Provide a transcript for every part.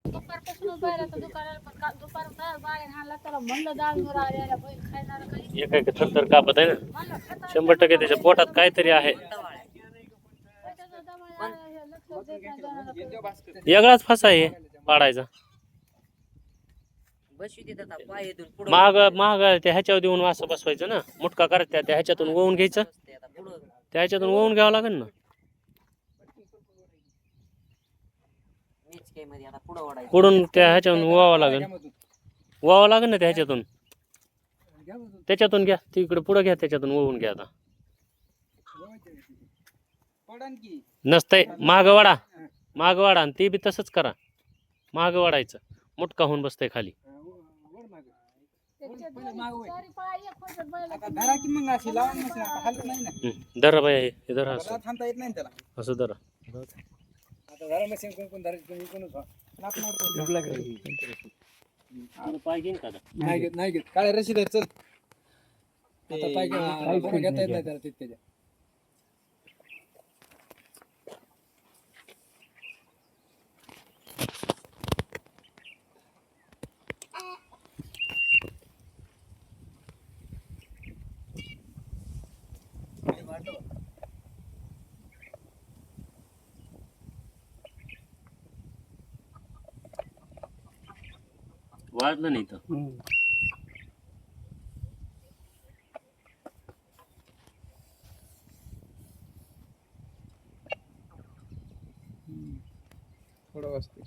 दुपारपासून बैलाचं दुकानाला पण दुपार बाहेर आणला त्याला म्हणलं डाळ मुरा आल्याला बैल खायला काही एक एक थरथर कापत आहे ना. म्हणलं खाता 100% त्याच्या पोटात काहीतरी आहे. वेगळाच फसा आहे पाडायचा. महाग महाग त्या ह्याच्यावर देऊन असं बसवायचं ना. मुटका करत त्या ह्याच्यातून ओवून घ्यायचं. त्या ह्याच्यातून ओवून घ्यावं लागेल ना. पुढून त्या ह्याच्यातून ओवावं लागेल. ओवावं लागेल ना त्या ह्याच्यातून. त्याच्यातून घ्या तिकडे पुढे घ्या त्याच्यातून ओवून घ्या आता. नसतंय माग वाडा आणि ते बी तसंच करा. माग वाढायचं मुटका होऊन बसतंय खाली. धरा बाई हे धरा असं असं धरा. पाय घेईन का नाही घेत काळे रशीद आहे चल आता पाय घेता येत नाही त्याला त्याच्या वाढलं नाही तर थोडं वाजते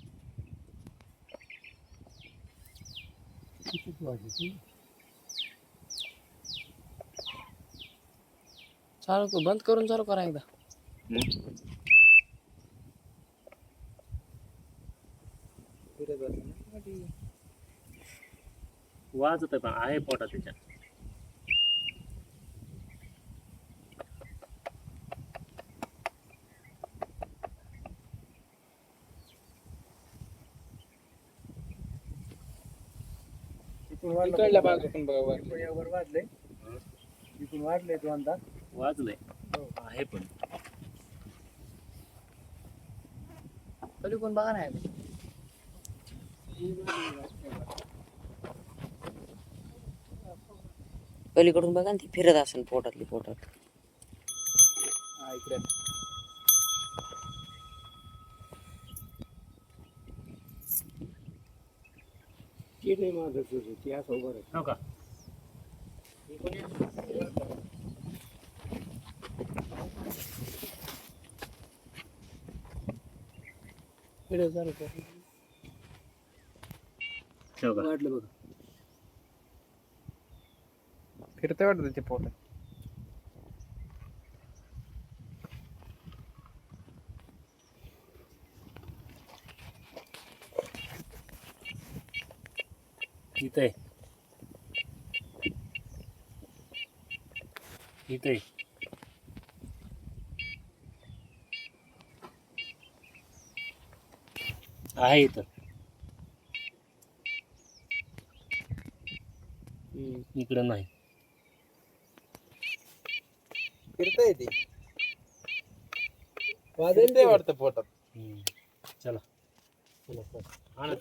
चालू बंद करून चालू करा एकदा वाजत आहे पण आहे पोटात त्याच्या. इकडल्या बाजून बघा वाजलंय इथून वाढलंय तो अंदाज वाजलंय आहे पण पलीकडून बघा नाही पलीकडून बघा ना ती फिरत असेल पोटातली पोटात. इकडे हो का इकडे चालू वाढलं बघा फिरते वाटत ते पोट इथे इथे आहे इथं इकडं नाही फिरता येते वाजेल ते वाटतं पोटात चला चला हा ना